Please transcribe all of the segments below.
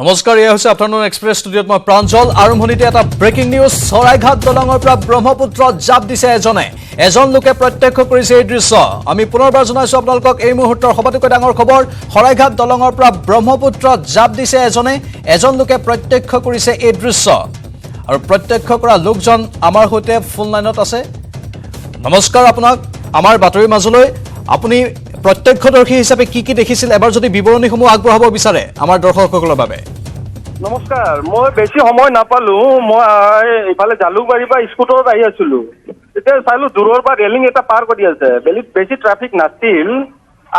নমস্কাৰ, এয়া হৈছে আফটাৰনুন এক্সপ্ৰেছ ষ্টুডিঅ'ত মই প্ৰাঞ্জল। আৰম্ভণিতে এটা ব্ৰেকিং নিউজ। শৰাইঘাট দলঙৰ পৰা ব্ৰহ্মপুত্ৰত জাপ দিছে এজন লোকে প্ৰত্যক্ষ কৰিছে এই দৃশ্য। আমি পুনৰবাৰ জনাইছোঁ আপোনালোকক এই মুহূৰ্তৰ সবাতোকৈ ডাঙৰ খবৰ। শৰাইঘাট দলঙৰ পৰা ব্ৰহ্মপুত্ৰত জাপ দিছে এজন লোকে প্ৰত্যক্ষ কৰিছে এই দৃশ্য। আৰু প্ৰত্যক্ষ কৰা লোকজন আমাৰ সৈতে ফোন লাইনত আছে। নমস্কাৰ আপোনাক আমাৰ বাতৰিৰ মাজলৈ। আপুনি প্ৰত্যক্ষদৰ্শী হিচাপে কি দেখিছিল এবাৰ যদি বিৱৰণীসমূহ আগবঢ়াব বিচাৰে আমাৰ দৰ্শকসকলৰ বাবে। নমস্কাৰ, মই বেছি সময় নাপালো। মই ইফালে জালুকবাৰীৰ পৰা স্কুটৰত আহি আছিলো। তেতিয়া চালো দূৰৰ পৰা ৰেলিং এটা পাৰ কৰি আছে। বেছি ট্ৰাফিক নাছিল,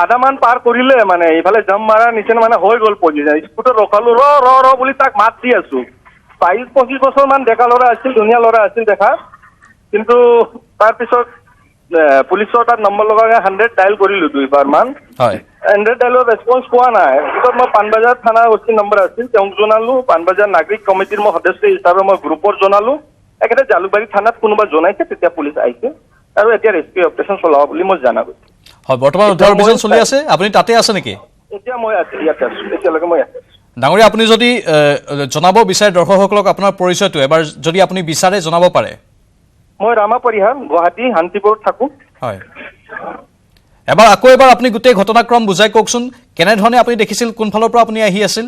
আধামান পাৰ কৰিলে মানে ইফালে জাম মাৰাৰ নিচিনা মানে হৈ গ'ল পজিশ্যন। স্কুটত ৰখালো, ৰ বুলি তাক মাত দি আছো। 22-25 বছৰ মান ডেকা ল'ৰা আছিল, ধুনীয়া ল'ৰা আছিল দেখা। কিন্তু তাৰপিছত পুলিচৰ তাত নম্বৰ লগাই 100 ডাইল কৰিলো 2বাৰ মান। 100 ডাইলৰ ৰেছপন্স পোৱা নাই। পিছত মই পাণবজাৰ থানাৰ অচি নম্বৰ আছিল, তেওঁক জনালো। পাণবজাৰ নাগৰিক কমিটিৰ মই সদস্য হিচাপে মই গ্ৰুপত জনালো। একেবাৰে জালুকবাৰী থানাত কোনোবা জনাইছে, তেতিয়া পুলিচ আহিছে আৰু এতিয়া ৰেস্কিউ অপাৰেশ্যন চলাব বুলি মই জনা গৈছো। হয়, বৰ্তমান উদ্ধাৰ অভিযান চলি আছে। আপুনি তাতে আছে নেকি? এতিয়া মই ইয়াতে আছো, এতিয়ালৈকে মই ইয়াতে আছো। ডাঙৰীয়া, আপুনি যদি জনাব বিচাৰে দৰ্শকসকলক আপোনাৰ পৰিচয়টো এবাৰ যদি আপুনি বিচাৰে জনাব পাৰে। মই ৰামা পৰিহাৰ, গুৱাহাটী শান্তিপুৰত থাকো। হয়, আকৌ এবাৰ আপুনি গোটেই ঘটনাক্ৰম বুজাই কওকচোন। কেনেধৰণে আপুনি দেখিছিল, কোনফালৰ পৰা আপুনি আহি আছিল?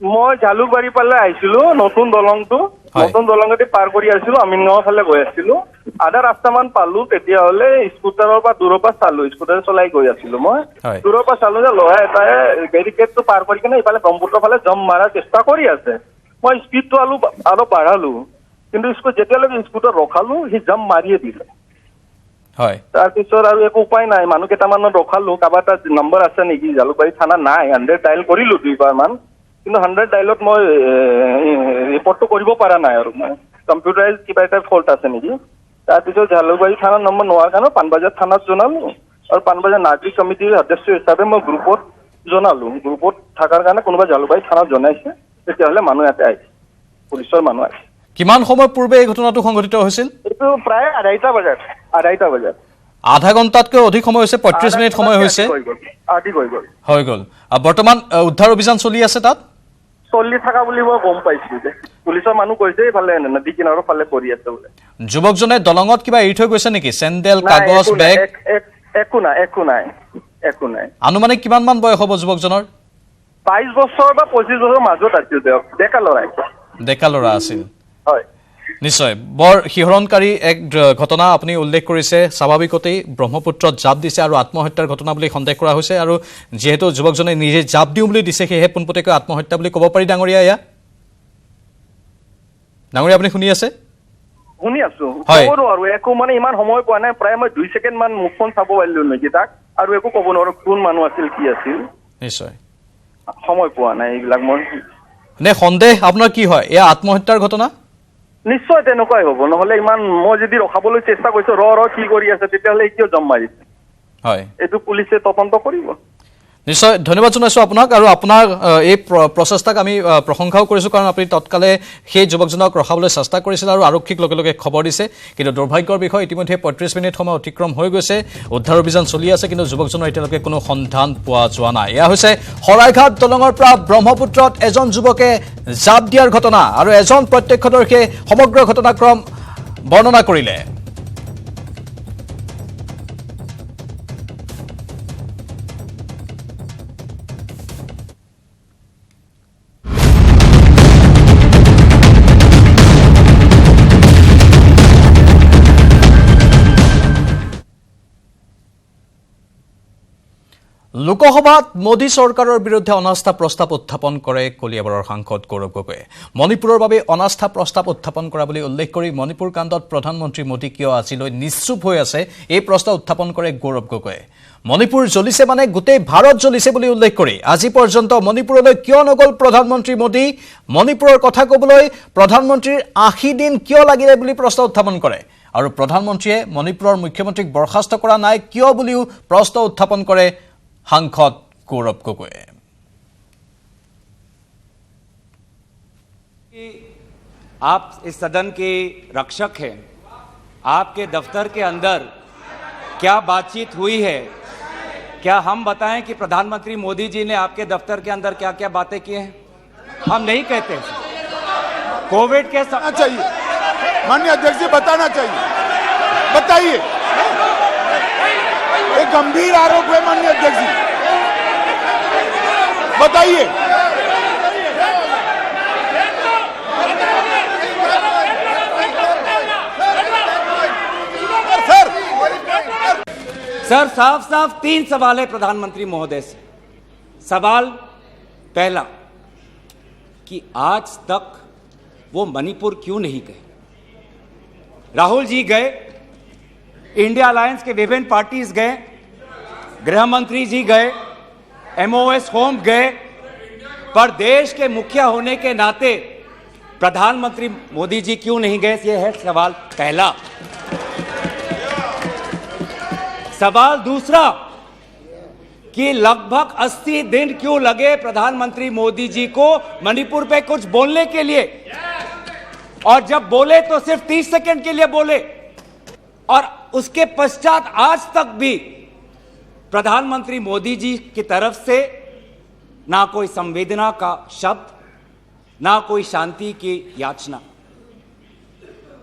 মই জালুকবাৰীৰ ফালে আহিছিলো, নতুন দলংতে পাৰ কৰি আহিছিলো। আমিনগাঁৱৰ ফালে গৈ আছিলো। আধা ৰাস্তামান পালো, তেতিয়াহ'লে স্কুটাৰৰ পৰা দূৰৰ পৰা চালো, স্কুটাৰ চলাই গৈ আছিলো। মই দূৰৰ পৰা চালো যে ল'ৰা এটাই বেৰিকেডটো পাৰ কৰি কিনে ইফালে ব্ৰহ্মপুত্ৰৰ ফালে জাম্প মাৰাৰ চেষ্টা কৰি আছে। মই স্পীডটো আৰু বাঢ়ালো, কিন্তু যেতিয়ালৈকে স্কুটাৰ ৰখালো সি জাম্প মাৰিয়ে দিলে। তাৰপিছত আৰু একো উপায় নাই, মানুহ কেইটামানত ৰখালো, কাৰোবাৰ তাত নম্বৰ আছে নেকি, জালুকবাৰী থানা নাই। 100 ডাইল কৰিলো 2বাৰ মান, কিন্তু 100 ডাইলত মই ৰিপৰ্টটো কৰিব পৰা নাই। আৰু মই কম্পিউটাৰাইজ কিবা এটা ফল্ট আছে নেকি। তাৰপিছত জালুকবাৰী থানাৰ নম্বৰ নোহোৱাৰ কাৰণে পাণবজাৰ থানাত জনালো, আৰু পাণবজাৰ নাগৰিক কমিটিৰ সদস্য হিচাপে মই গ্ৰুপত জনালো। গ্ৰুপত থকাৰ কাৰণে কোনোবা জালুকবাৰী থানাত জনাইছে, তেতিয়াহ'লে মানুহ ইয়াতে আহিছে, পুলিচৰ মানুহ আহিছে। কিমান সময় পূৰ্বে এই ঘটনাটো সংঘটিত হৈছিল? এইটো প্ৰায় 2:30 বজাত। আধা ঘণ্টাতকৈ অধিক সময় হৈছে, 35 মিনিট সময় হৈছে। হৈ গ'ল। বৰ্তমান উদ্ধাৰ অভিযান চলি আছে, তাত চলি থকা বুলি মই গম পাইছো যে পুলিচৰ মানুহ কৈছে এইফালে নদী কিনাৰৰ ফালে কৰি আছে বোলে। যুৱকজনে দলঙত কিবা এৰি থৈ গৈছে নেকি? চেণ্ডেল, কাগজ, বেগ? একো নাই। আনুমানিক কিমান মান বয়স হ'ব যুৱকজনৰ? 22 বছৰ বা 25 বছৰৰ মাজত আছিল। ডেকা ল'ৰা আছিল। হয়, নিশ্চয় বৰ শিহৰণকাৰী এক ঘটনা আপুনি উল্লেখ কৰিছে। স্বাভাৱিকতেই ব্ৰহ্মপুত্ৰত জাপ দিছে আৰু আত্মহত্যাৰ ঘটনা বুলি সন্দেহ কৰা হৈছে। আৰু যিহেতু যুৱকজনে নিজে জাপ দিওঁ বুলি দিছে, সেয়েহে পোনপটীয়াকৈ আত্মহত্যা বুলি ক'ব পাৰি। ডাঙৰীয়া আপুনি শুনি আছে? শুনি আছো। ক'ব নোৱাৰো, একো মানে ইমান সময় পোৱা নাই। প্ৰায় মই 2 ছেকেণ্ড মান মুখখন চাব পাৰিলো নেকি তাক, আৰু একো ক'ব নোৱাৰো কোন মানুহ আছিল, কি আছিল। নিশ্চয় সময় পোৱা নাই এইবিলাক। মই সন্দেহ আপোনাৰ কি হয়, এয়া আত্মহত্যাৰ ঘটনা? নিশ্চয় তেনেকুৱাই হ'ব। নহলে ইমান মই যদি ৰখাবলৈ চেষ্টা কৰিছো, কি কৰি আছে, তেতিয়াহ'লে কিয় জাম্প মাৰিছে? হয়, এইটো পুলিচে তদন্ত কৰিব। নিশ্চয় ধন্যবাদ জনাইছোঁ আপোনাক। আৰু আপোনাৰ এই প্ৰচেষ্টাক আমি প্ৰশংসাও কৰিছোঁ, কাৰণ আপুনি তৎকালে সেই যুৱকজনক ৰখাবলৈ চেষ্টা কৰিছিল আৰু আৰক্ষীক লগে লগে খবৰ দিছে। কিন্তু দুৰ্ভাগ্যৰ বিষয়, ইতিমধ্যে 35 মিনিট সময় অতিক্ৰম হৈ গৈছে, উদ্ধাৰ অভিযান চলি আছে, কিন্তু যুৱকজনৰ এতিয়ালৈকে কোনো সন্ধান পোৱা যোৱা নাই। এয়া হৈছে শৰাইঘাট দলঙৰ পৰা ব্ৰহ্মপুত্ৰত এজন যুৱকে জাপ দিয়াৰ ঘটনা, আৰু এজন প্ৰত্যক্ষদৰ্শীয়ে সমগ্ৰ ঘটনাক্ৰম বৰ্ণনা কৰিলে। লোকসভাত মোদী চৰকাৰৰ বিৰুদ্ধে অনাস্থা প্ৰস্তাৱ উত্থাপন কৰে কলিয়াবৰৰ সাংসদ গৌৰৱ গগৈয়ে। মণিপুৰৰ বাবে অনাস্থা প্ৰস্তাৱ উত্থাপন কৰা বুলি উল্লেখ কৰি মণিপুৰ কাণ্ডত প্ৰধানমন্ত্ৰী মোদী কিয় আজিলৈ নিশ্চুপ হৈ আছে, এই প্ৰশ্ন উত্থাপন কৰে গৌৰৱ গগৈয়ে। মণিপুৰ জ্বলিছে মানে গোটেই ভাৰত জ্বলিছে বুলি উল্লেখ কৰি আজি পৰ্যন্ত মণিপুৰলৈ কিয় নগ'ল প্ৰধানমন্ত্ৰী মোদী, মণিপুৰৰ কথা ক'বলৈ প্ৰধানমন্ত্ৰীৰ 80 দিন কিয় লাগিলে বুলি প্ৰশ্ন উত্থাপন কৰে। আৰু প্ৰধানমন্ত্ৰীয়ে মণিপুৰৰ মুখ্যমন্ত্ৰীক বৰ্খাস্ত কৰা নাই কিয় বুলিও প্ৰশ্ন উত্থাপন কৰে সাংসদ গৌৰৱ গগৈয়ে। आप इस सदन के रक्षक हैं, आपके दफ्तर के अंदर क्या बातचीत हुई है, क्या हम बताएं कि प्रधानमंत्री मोदी जी ने आपके दफ्तर के अंदर क्या क्या बातें की हैं? हम नहीं कहते। कोविड के बताना चाहिए माननीय अध्यक्ष जी, बताना चाहिए, बताइए। एक गंभीर आरोप है माननीय अध्यक्ष जी, बताइए। सर साफ साफ 3 सवाल है प्रधानमंत्री महोदय से। सवाल पहला कि आज तक वो मणिपुर क्यों नहीं गए? राहुल जी गए, इंडिया अलायंस के विभिन्न पार्टीज गए, गृह मंत्री जी गए, एमओएस होम गए, पर देश के मुखिया होने के नाते प्रधानमंत्री मोदी जी क्यों नहीं गए? यह है सवाल पहला। सवाल दूसरा कि लगभग 80 दिन क्यों लगे प्रधानमंत्री मोदी जी को मणिपुर पे कुछ बोलने के लिए, और जब बोले तो सिर्फ 30 सेकंड के लिए बोले, और उसके पश्चात आज तक भी प्रधानमंत्री मोदी जी की तरफ से ना कोई संवेदना का शब्द, ना कोई शांति की याचना।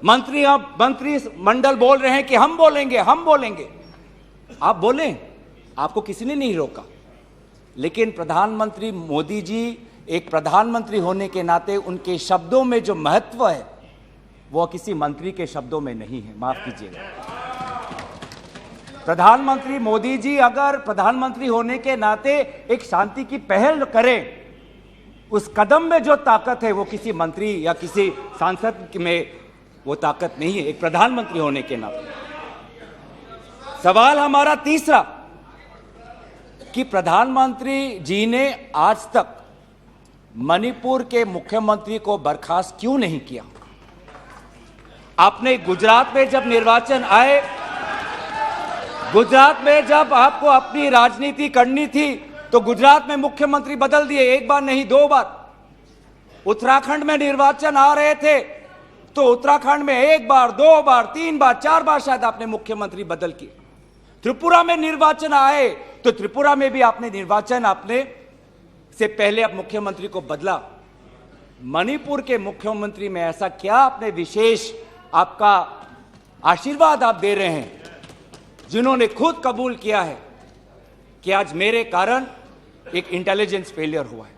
मंत्री मंडल बोल रहे हैं कि हम बोलेंगे, हम बोलेंगे। आप बोलें, आपको किसी ने नहीं रोका, लेकिन प्रधानमंत्री मोदी जी एक प्रधानमंत्री होने के नाते उनके शब्दों में जो महत्व है वो किसी मंत्री के शब्दों में नहीं है। माफ कीजिएगा, प्रधानमंत्री मोदी जी अगर प्रधानमंत्री होने के नाते एक शांति की पहल करें, उस कदम में जो ताकत है वो किसी मंत्री या किसी सांसद में वो ताकत नहीं है, एक प्रधानमंत्री होने के नाते। सवाल हमारा तीसरा कि प्रधानमंत्री जी ने आज तक मणिपुर के मुख्यमंत्री को बर्खास्त क्यों नहीं किया? आपने गुजरात में जब निर्वाचन आए, गुजरात में जब आपको अपनी राजनीति करनी थी तो गुजरात में मुख्यमंत्री बदल दिए, एक बार नहीं 2 बार। उत्तराखंड में निर्वाचन आ रहे थे तो उत्तराखंड में 1 बार, 2 बार, 3 बार, 4 बार शायद आपने मुख्यमंत्री बदल किए। त्रिपुरा में निर्वाचन आए तो त्रिपुरा में भी आपने निर्वाचन आपने से पहले आप मुख्यमंत्री को बदला। मणिपुर के मुख्यमंत्री में ऐसा क्या आपने विशेष आपका आशीर्वाद आप दे रहे हैं जिन्होंने खुद कबूल किया है कि आज मेरे कारण एक इंटेलिजेंस फेलियर हुआ है?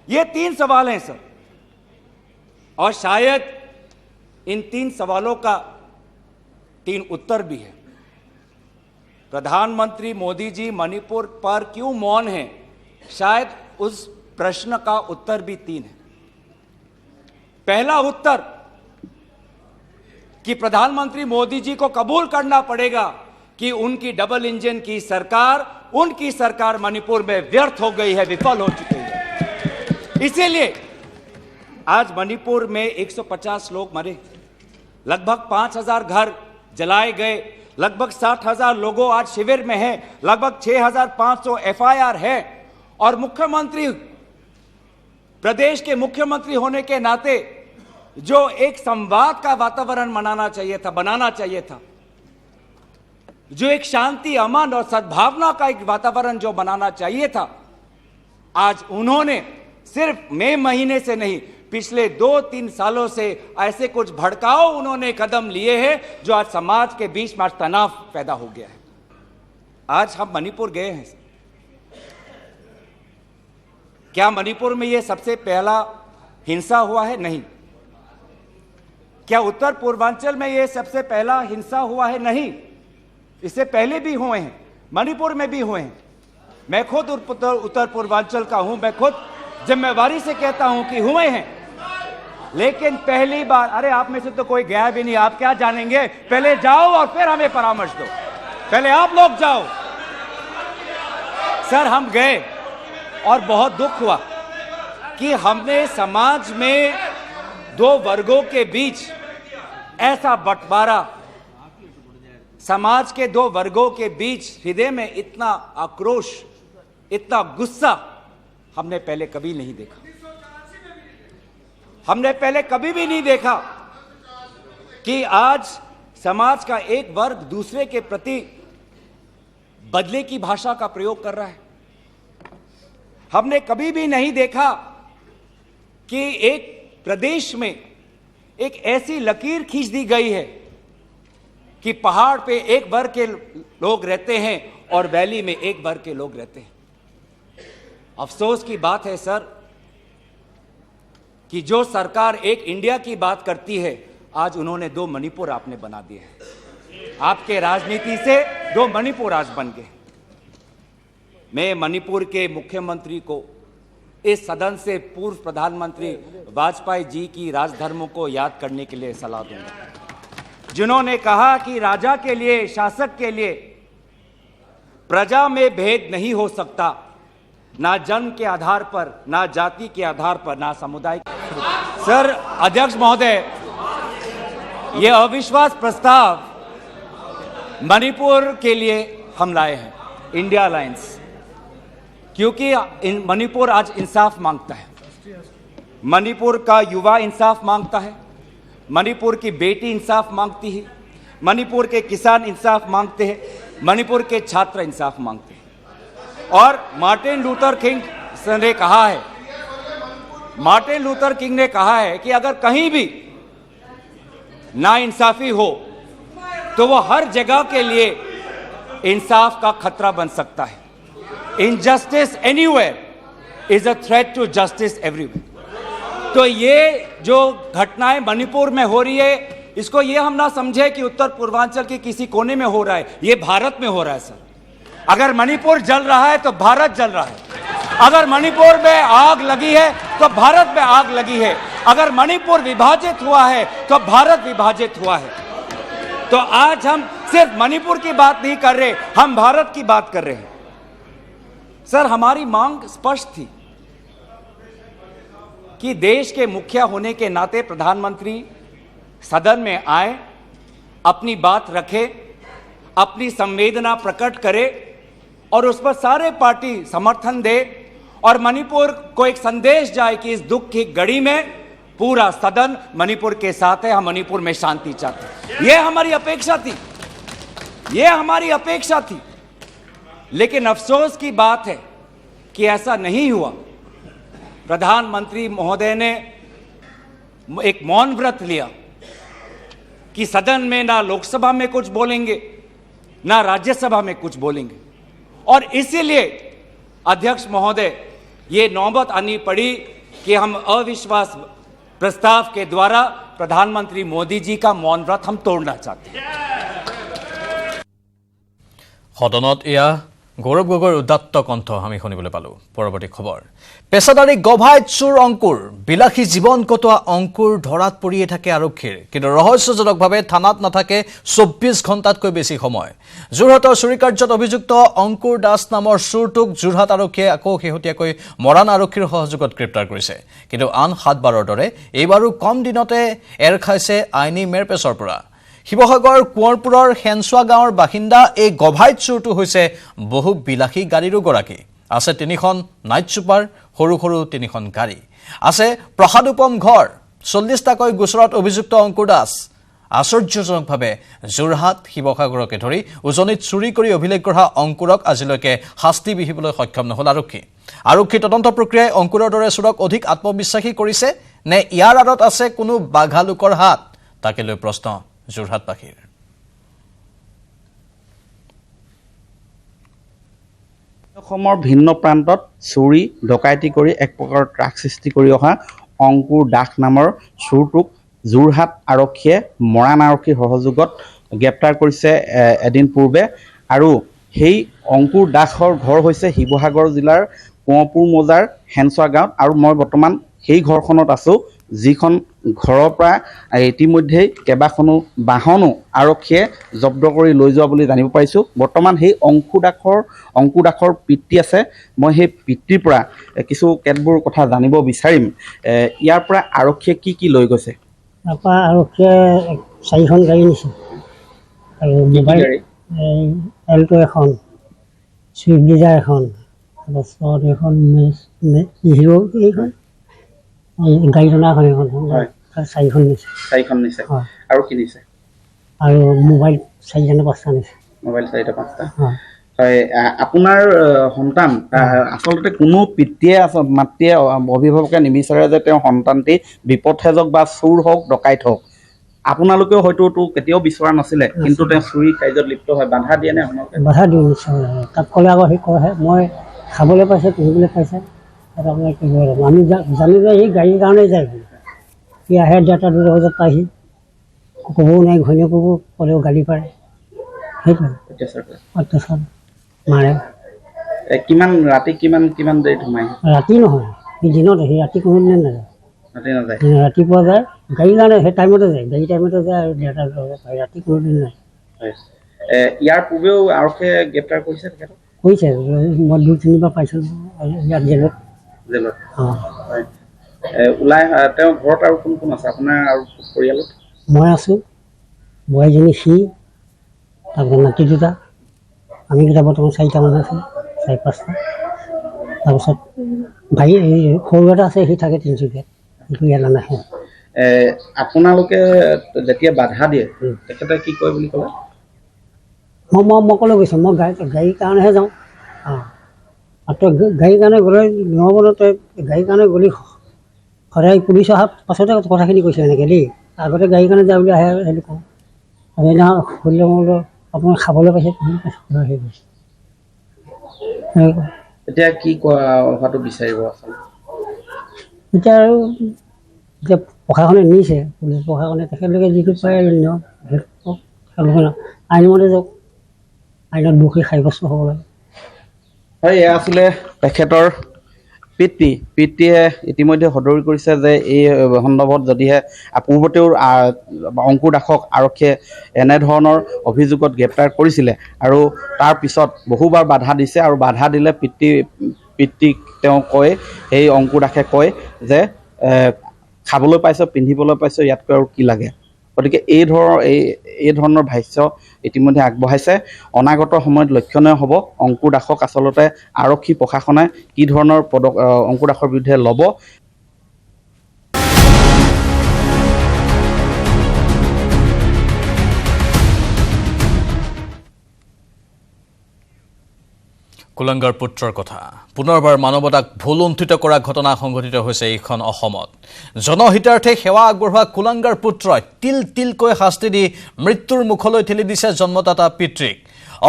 ये 3 सवाल हैं सर, और शायद इन 3 सवालों का 3 उत्तर भी है। प्रधानमंत्री मोदी जी मणिपुर पर क्यों मौन हैं? शायद उस प्रश्न का उत्तर भी 3 है। पहला उत्तर कि प्रधानमंत्री मोदी जी को कबूल करना पड़ेगा कि उनकी डबल इंजन की सरकार, उनकी सरकार मणिपुर में व्यर्थ हो गई है, विफल हो चुकी है। इसीलिए आज मणिपुर में 150 लोग मरे, लगभग 5000 घर जलाए गए, लगभग 60,000 लोगों आज शिविर में हैं, लगभग 6,500 एफआईआर है, और मुख्यमंत्री, प्रदेश के मुख्यमंत्री होने के नाते जो एक संवाद का वातावरण बनाना चाहिए था, जो एक शांति, अमन और सद्भावना का एक वातावरण जो बनाना चाहिए था, आज उन्होंने सिर्फ मई महीने से नहीं, पिछले 2-3 सालों से ऐसे कुछ भड़काऊ उन्होंने कदम लिए हैं जो आज समाज के बीच में तनाव पैदा हो गया है। आज हम मणिपुर गए हैं, क्या मणिपुर में यह सबसे पहला हिंसा हुआ है? नहीं। क्या उत्तर पूर्वांचल में यह सबसे पहला हिंसा हुआ है? नहीं। इससे पहले भी हुए हैं, मणिपुर में भी हुए हैं। मैं खुद उत्तर पूर्वांचल का हूं, मैं खुद जिम्मेवारी से कहता हूं कि हुए हैं, लेकिन पहली बार, अरे आप में से तो कोई गया भी नहीं, आप क्या जानेंगे? पहले जाओ और फिर हमें परामर्श दो, पहले आप लोग जाओ। सर हम गए और बहुत दुख हुआ कि हमने समाज में 2 वर्गों के बीच ऐसा बंटवारा, समाज के 2 वर्गों के बीच हृदय में इतना आक्रोश, इतना गुस्सा हमने पहले कभी नहीं देखा। हमने पहले कभी भी नहीं देखा कि आज समाज का एक वर्ग दूसरे के प्रति बदले की भाषा का प्रयोग कर रहा है। हमने कभी भी नहीं देखा कि एक प्रदेश में एक ऐसी लकीर खींच दी गई है कि पहाड़ पे एक वर्ग के लोग रहते हैं और वैली में एक वर्ग के लोग रहते हैं। अफसोस की बात है सर कि जो सरकार एक इंडिया की बात करती है, आज उन्होंने 2 मणिपुर आपने बना दिए हैं। आपके राजनीति से 2 मणिपुर आज बन गए। मैं मणिपुर के मुख्यमंत्री को इस सदन से पूर्व प्रधानमंत्री वाजपेयी जी की राजधर्मों को याद करने के लिए सलाह दूंगा, जिन्होंने कहा कि राजा के लिए, शासक के लिए प्रजा में भेद नहीं हो सकता, ना जन्म के आधार पर, ना जाति के आधार पर, ना समुदाय। सर अध्यक्ष महोदय, यह अविश्वास प्रस्ताव मणिपुर के लिए हम लाए हैं, इंडिया अलायंस, क्योंकि मणिपुर आज इंसाफ मांगता है। मणिपुर का युवा इंसाफ मांगता है, मणिपुर की बेटी इंसाफ मांगती है, मणिपुर के किसान इंसाफ मांगते हैं, मणिपुर के छात्र इंसाफ मांगते हैं। और मार्टिन लूथर किंग ने कहा है, मार्टिन लूथर किंग ने कहा है कि अगर कहीं भी नाइंसाफी हो तो वो हर जगह के लिए इंसाफ का खतरा बन सकता है। Injustice anywhere is a threat to justice everywhere. तो ये जो घटनाएं मणिपुर में हो रही है, इसको ये हम ना समझे कि उत्तर पूर्वांचल के किसी कोने में हो रहा है, ये भारत में हो रहा है सर। अगर मणिपुर जल रहा है तो भारत जल रहा है। अगर मणिपुर में आग लगी है तो भारत में आग लगी है। अगर मणिपुर विभाजित हुआ है तो भारत विभाजित हुआ है। तो आज हम सिर्फ मणिपुर की बात नहीं कर रहे, हम भारत की बात कर रहे हैं। सर हमारी मांग स्पष्ट थी कि देश के मुखिया होने के नाते प्रधानमंत्री सदन में आए, अपनी बात रखे, अपनी संवेदना प्रकट करे और उस पर सारे पार्टी समर्थन दे और मणिपुर को एक संदेश जाए कि इस दुख की घड़ी में पूरा सदन मणिपुर के साथ है, हम मणिपुर में शांति चाहते हैं। यह हमारी अपेक्षा थी, यह हमारी अपेक्षा थी। लेकिन अफसोस की बात है कि ऐसा नहीं हुआ। प्रधानमंत्री महोदय ने एक मौन व्रत लिया कि सदन में ना लोकसभा में कुछ बोलेंगे, ना राज्यसभा में कुछ बोलेंगे। और इसीलिए अध्यक्ष महोदय, ये नौबत आनी पड़ी कि हम अविश्वास प्रस्ताव के द्वारा प्रधानमंत्री मोदी जी का मौन व्रत हम तोड़ना चाहते हैं। सदনত एया गौरव गगৈৰ উদাত্ত কণ্ঠ আমি শুনিবলৈ পালো। পৰৱৰ্তী খবৰ, পেছাদাৰী গভাইত চোৰ অংকুৰ, বিলাসী জীৱন কটোৱা অংকুৰ ধৰাত পৰিয়ে থাকে আৰক্ষীৰ, কিন্তু ৰহস্যজনকভাৱে থানাত নাথাকে 24 ঘণ্টাতকৈ বেছি সময়। যোৰহাটৰ চুৰি কাৰ্যত অভিযুক্ত অংকুৰ দাস নামৰ চোৰটোক যোৰহাট আৰক্ষীয়ে আকৌ শেহতীয়াকৈ মৰাণ আৰক্ষীৰ সহযোগত গ্ৰেপ্তাৰ কৰিছে। কিন্তু আন 7 বাৰৰ দৰে এইবাৰো কম দিনতে এৰ খাইছে আইনী মেৰপেচৰ পৰা। শিৱসাগৰ কুঁৱৰপুৰৰ হেনচোৱা গাঁৱৰ বাসিন্দা এই গভাইত চোৰটো হৈছে বহু বিলাসী গাড়ীৰো গৰাকী। আছে 3খন নাইট ছুপাৰ, সৰু সৰু 3খন গাড়ী, আছে প্ৰসাদোপম ঘৰ। 40টাকৈ গোচৰত অভিযুক্ত অংকুৰ দাস আশ্চৰ্যজনকভাৱে যোৰহাট, শিৱসাগৰকে ধৰি উজনিত চুৰি কৰি অভিলেখ গঢ়া অংকুৰক আজিলৈকে শাস্তি বিহিবলৈ সক্ষম নহল আৰক্ষী। আৰক্ষী তদন্ত প্ৰক্ৰিয়াই অংকুৰৰ দৰে চোৰক অধিক আত্মবিশ্বাসী কৰিছে নে ইয়াৰ আঁৰত আছে কোনো বাঘা লোকৰ হাত, তাকে লৈ প্ৰশ্ন যোৰহাটবাসীৰ। অসমৰ ভিন্ন প্ৰান্তত চুৰি ডকাইতি কৰি এক প্ৰকাৰৰ ত্ৰাস সৃষ্টি কৰি অহা অংকুৰ দাস নামৰ চোৰটোক যোৰহাট আৰক্ষীয়ে মৰাণ আৰক্ষীৰ সহযোগত গ্ৰেপ্তাৰ কৰিছে এদিন পূৰ্বে। আৰু সেই অংকুৰ দাসৰ ঘৰ হৈছে শিৱসাগৰ জিলাৰ কুঁৱৰপুৰ মৌজাৰ হেনচোৱা গাঁৱত। আৰু মই বৰ্তমান সেই ঘৰখনত আছোঁ, যিখন ঘৰৰ পৰা ইতিমধ্যেই কেইবাখনো বাহনো আৰক্ষীয়ে জব্দ কৰি লৈ যোৱা বুলি জানিব পাৰিছোঁ। বৰ্তমান সেই অংকুৰ দাসৰ পিতৃ আছে, মই সেই পিতৃৰ পৰা কিছু কেতবোৰ কথা জানিব বিচাৰিম। ইয়াৰ পৰা আৰক্ষীয়ে কি লৈ গৈছে? তাৰপৰা আৰক্ষীয়ে 4খন গাড়ী নিছে আৰু মোবাইল এল্টো এখন, ছুইফ্ট ডিজাৰ এখন, তাৰপাছত এখন হিৰো এইখন গাড়ীজনাখন এখন, 4খন নিছে। 4খন নিছে আৰু কি নিছে? আৰু মোবাইল 4টা নে 5টা নিছে। মোবাইল 4টা 5টা। হয় আপোনাৰ সন্তান আচলতে কোনো পিতৃয়ে মাতৃয়ে অভিভাৱকে নিবিচাৰে যে তেওঁৰ সন্তানটি বিপথে যাওক বা চুৰ হওক ডকাইত হওক আপোনালোকেও হয়তো কেতিয়াও বিচৰা নাছিলে কিন্তু তেওঁ চুৰি কাৰ্যত লিপ্ত হয় বাধা দিয়ে নে আপোনালোকে বাধা দিওঁ নিশ্চয় তাত ক'লে আকৌ সি কয়হে মই খাবলৈ পাইছে পিন্ধিবলৈ পাইছে সেইটো আপোনাক কি কৰিব লাগিব আমি জানো যে সি গাড়ীৰ কাৰণেই যায় সি আহে 1:30 2 বজাত পাইহি ক'বও নাই ঘৈণীয়েককো ক'লেও গালি পাৰে সেইটোৱে অত্যাচাৰ মাৰে কিমান ৰাতি কিমান দেৰিত সোমাই ৰাতি নহয় সি দিনত সি ৰাতি কোনোদিনে নাযায় ৰাতি নাযায় ৰাতিপুৱা যায় গাড়ী কাৰণে সেই টাইমতে যায় গাড়ী টাইমতে যায় আৰু 1:30 2 বজাত পায় ৰাতি কোনোদিন নাই ইয়াৰ পূৰ্বেও আৰক্ষীয়ে গ্ৰেপ্তাৰ কৰিছে তেখেতক কৰিছে মই 2-3 বাৰ পাইছোঁ ইয়াত জেলত অঁ ওলাই তেওঁৰ ঘৰত আৰু কোন কোন আছে আপোনাৰ আৰু পৰিয়ালত মই আছোঁ বোৱাৰীজনী সি তাৰপিছত নাতি দুটা আমি কেইটা বৰ্তমান 4টা মানুহ আছোঁ 4-5টা তাৰপিছত ভাই সৰু এটা আছে সি থাকে তিনিচুকীয়াত সেইটো ইয়ালৈ নাহে আপোনালোকে যেতিয়া বাধা দিয়ে তেখেতে কি কয় বুলি ক'লে মই ক'লৈ গৈছোঁ মই গাড়ীৰ কাৰণেহে যাওঁ অঁ আৰু তই গাড়ীৰ কাৰণে গ'লে নহ'ব ন তই গাড়ীৰ কাৰণে গ'লি সদায় পুলিচ অহাৰ পাছতে কথাখিনি কৈছে এনেকৈ দেই আগতে গাড়ীৰ কাৰণে যায় বুলি আহে সেইটো কওঁ আৰু সেইদিনা সুধিলে মই বোলো আপোনাৰ খাবলৈ পাইছে সেই গৈছে এতিয়া কি হোৱাটো বিচাৰিব আচলতে এতিয়া আৰু এতিয়া প্ৰশাসনে নিছে পুলিচ প্ৰশাসনে তেখেতলোকে যিটো পায় নিয়ম সেইটো আইনমতে যাওক আইনত দোষী সাব্যস্ত হ'ব লাগে হয় এয়া আছিলে তেখেতৰ পিতৃয়ে ইতিমধ্যে সদৰি কৰিছে যে এই সন্দৰ্ভত যদিহে পূৰ্বতেও অংকুৰ দাসক আৰক্ষীয়ে এনেধৰণৰ অভিযোগত গ্ৰেপ্তাৰ কৰিছিলে আৰু তাৰ পিছত বহুবাৰ বাধা দিছে আৰু বাধা দিলে পিতৃক তেওঁ কয় সেই অংকুৰ দাসে কয় যে খাবলৈ পাইছ পিন্ধিবলৈ পাইছ ইয়াতকৈ আৰু কি লাগে গতিকে এই ধৰণৰ ভাষ্য ইতিমধ্যে আগবঢ়াইছে অনাগত সময়ত লক্ষণীয় হ'ব অংকুৰ দাসক আচলতে আৰক্ষী প্ৰশাসনে কি ধৰণৰ অংকুৰ দাসৰ বিৰুদ্ধে ল'ব কুলাঙ্গাৰ পুত্ৰৰ কথা পুনৰবাৰ মানৱতাক ভুলুণ্ঠিত কৰা ঘটনা সংঘটিত হৈছে এইখন অসমত জনহিতাৰ্থে সেৱা আগবঢ়োৱা কুলাঙ্গাৰ পুত্ৰই তিলকৈ শাস্তি দি মৃত্যুৰ মুখলৈ ঠেলি দিছে জন্মদাতা পিতৃক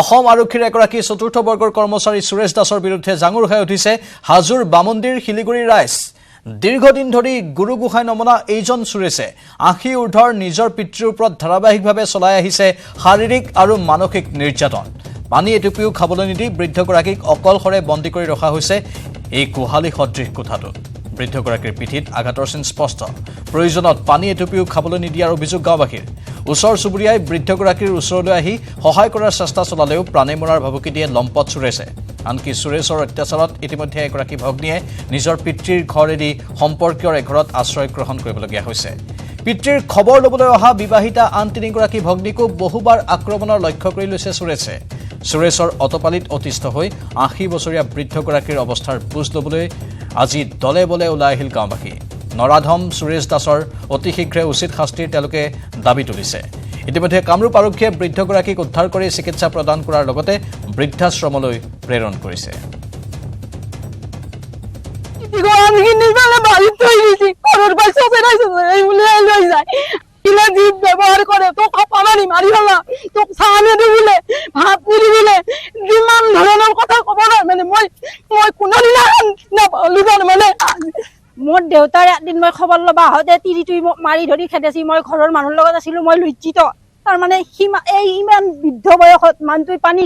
অসম আৰক্ষীৰ এগৰাকী চতুৰ্থ বৰ্গৰ কৰ্মচাৰী সুৰেশ দাসৰ বিৰুদ্ধে জাঙুৰ খাই উঠিছে হাজোৰ বামন্দিৰ শিলিগুৰি ৰাইজ দীৰ্ঘদিন ধৰি গুৰু গোহাঁই নমনা এইজন সুৰেশে 80 ঊৰ্ধৰ নিজৰ পিতৃৰ ওপৰত ধাৰাবাহিকভাৱে চলাই আহিছে শাৰীৰিক আৰু মানসিক নিৰ্যাতন পানী এটুপিও খাবলৈ নিদি বৃদ্ধগৰাকীক অকলশৰে বন্দী কৰি ৰখা হৈছে এই কোহালি সদৃশ কোঠাটোত বৃদ্ধগৰাকীৰ পিঠিত আঘাতৰ চিন স্পষ্ট প্ৰয়োজনত পানী এটুপিও খাবলৈ নিদিয়াৰ অভিযোগ গাঁওবাসীৰ ওচৰ চুবুৰীয়াই বৃদ্ধগৰাকীৰ ওচৰলৈ আহি সহায় কৰাৰ চেষ্টা চলালেও প্ৰাণে মৰাৰ ভাবুকি দিয়ে লম্পট সুৰেশে আনকি সুৰেশৰ অত্যাচাৰত ইতিমধ্যে এগৰাকী ভগ্নীয়ে নিজৰ পিতৃৰ ঘৰ এৰি সম্পৰ্কীয়ৰ এঘৰত আশ্ৰয় গ্ৰহণ কৰিবলগীয়া হৈছে পিতৃৰ খবৰ ল'বলৈ অহা বিবাহিতা আন 3গৰাকী ভগ্নীকো বহুবাৰ আক্ৰমণৰ লক্ষ্য কৰি লৈছে সুৰেশে সুৰেশৰ অতপালিত অতিষ্ঠ হৈ 80 বছৰীয়া বৃদ্ধগৰাকীৰ অৱস্থাৰ বুজ ল'বলৈ আজি দলে বলে ওলাই আহিল গাঁওবাসী নৰাধম সুৰেশ দাসৰ অতি শীঘ্ৰে উচিত শাস্তিৰ তেওঁলোকে দাবী তুলিছে ইতিমধ্যে কামৰূপ আৰক্ষীয়ে বৃদ্ধগৰাকীক উদ্ধাৰ কৰি চিকিৎসা প্ৰদান কৰাৰ লগতে বৃদ্ধাশ্ৰমলৈ প্ৰেৰণ কৰিছে ব্যবহাৰ কৰে তো পানি মাৰি হল তো সামনে দিলে ভাত নিদিলে যিমান ধৰণৰ কথা কব নাই মানে মই কোনোদিন নাপালো মানে মোৰ দেউতাৰ এদিন মই খবৰ ল'বা আহোঁতে তিৰিটোই মাৰি ধৰি খেদাইছি মই ঘৰৰ মানুহৰ লগত আছিলো মই লজ্জিত তাৰমানে এই ইমান বৃদ্ধ বয়সত মানুহটোই পানী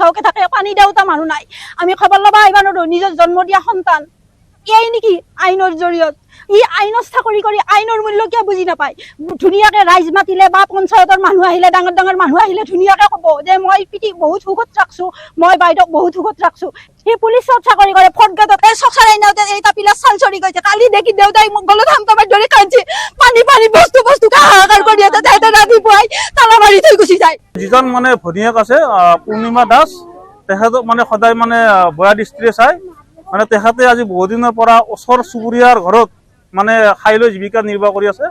খাওঁকে থাকে পানী দেউতা মানুহ নাই আমি খবৰ ল'বা আহিব নোৱাৰো নিজৰ জন্ম দিয়া সন্তান এই নেকি আইনৰ জৰিয়ত ই আইনত চাকৰি কৰি আইনৰ মূল্য কিয় বুজি নাপায় ধুনীয়াকে ৰাইজ মাতিলে বা পঞ্চায়তৰ মানুহ আহিলে ডাঙৰ মানুহ আহিলে ধুনীয়াকে ক'ব যে মই পিঠিক বহুত সুখত ৰাখছো মই বাইদেউক বহুত সুখত ৰাখছো সি পুলিচত চাকৰি কৰে ফটগাটত চচাই নাওতে এটা পিলা চাল চৰি গৈছে কালি দেখি দেউতাই মোক গলত হামকাবাৰ ধৰি কান্দি পানী বস্তু হাহাকাৰ কৰি আছে তাইতে ৰাতিপুৱাই তালা মাৰি থৈ গুচি যায় যিজন মানে ভনীয়েক আছে পূৰ্ণিমা দাস তেখেতক মানে সদায় মানে বয়া দৃষ্টিৰে চাই মানে তেখেতে আজি বহুদিনৰ পৰা ওচৰ চুবুৰীয়াৰ ঘৰত মানে খাই লৈ জীৱিকা নিৰ্বাহ কৰি আছে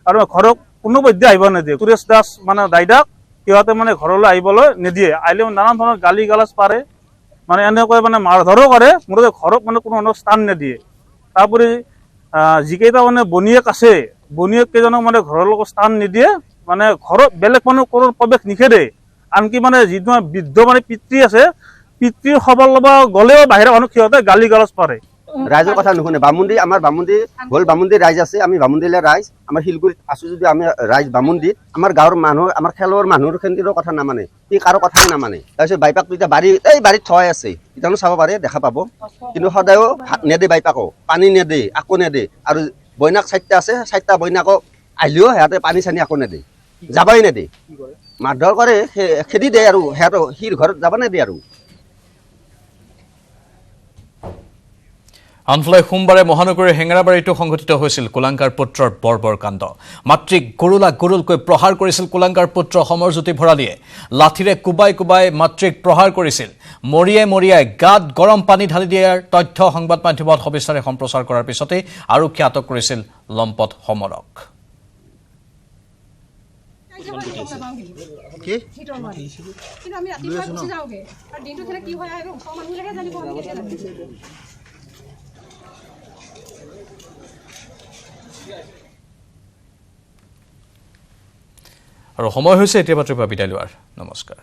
আৰু ঘৰত কোনো বৈদ্য আহিব নিদিয়ে সুৰেশ দাস মানে দাইদাক সিহঁতে মানে ঘৰলৈ আহিবলৈ নিদিয়ে আহিলে নানান ধৰণৰ গালি গালাজ পাৰে মানে এনেকৈ মানে মাৰধৰো কৰে, মুঠতে ঘৰত মানে কোনো মানুহক স্থান নিদিয়ে। তাৰোপৰি যিকেইটা মানে বনীয়েক আছে, বনীয়েক কেইজনক মানে ঘৰৰ লগত স্থান নিদিয়ে, মানে ঘৰত বেলেগ মানুহ কোনো প্ৰৱেশ নিষেধে। আনকি মানে যিটো বৃদ্ধ মানে পিতৃ আছে, পিতৃৰ খবৰ ল'ব গ'লেও বাহিৰৰ মানুহ সিহঁতে গালি গালাজ পাৰে। ৰাইজৰ কথা নুশুনে। বামুণী আমাৰ বামুণী হ'ল, বামুণী ৰাইজ আছে, আমি বামুণীলে ৰাইজ, আমাৰ শিলগুৰিত আছো যদি আমি ৰাইজ বামুণী, আমাৰ গাঁৱৰ মানুহ, আমাৰ খেলৰ মানুহৰ খেতিৰ কথা নামানে, সি কাৰো কথাই নামানে। তাৰপিছত বাইপাকটো এতিয়া বাৰীত থোৱাই আছে, ইতানো চাব পাৰে, দেখা পাব, কিন্তু সদায়ও ভাত নেদে, বাইপাকো পানী নেদে, আকৌ নেদে। আৰু বইনাক 4টা আছে, 4টা বইনাকক আহিলেও সিহঁতে পানী চানী আকৌ নেদে, যাবাই নেদে, মাৰধৰ কৰে, খেদি দিয়ে আৰু সিহঁতৰ সিৰ ঘৰত যাব নেদে আৰু। আনফালে সোমবাৰে মহানগৰীৰ হেঙেৰাবাৰীতো সংঘটিত হৈছিল কুলাংকাৰ পুত্ৰৰ বৰ্বৰ কাণ্ড। মাতৃক গুৰুলকৈ প্ৰহাৰ কৰিছিল কুলাংকাৰ পুত্ৰ সমৰজ্যোতি ভৰালীয়ে। লাঠিৰে কোবাই কোবাই মাতৃক প্ৰহাৰ কৰিছিল। মৰিয়াই গাত গৰম পানী ঢালি দিয়াৰ তথ্য সংবাদ মাধ্যমত সবিস্তাৰে সম্প্ৰচাৰ কৰাৰ পিছতে আৰক্ষীয়ে আটক কৰিছিল লম্পট সমৰক। আৰু সময় হৈছে এতিয়া বাতৰিৰ পৰা বিদায় লোৱাৰ। নমস্কাৰ।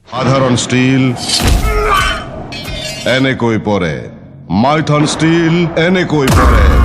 সাধাৰণ স্টিল এনেকৈ পৰে, মাইথন স্টিল এনেকৈ পৰে।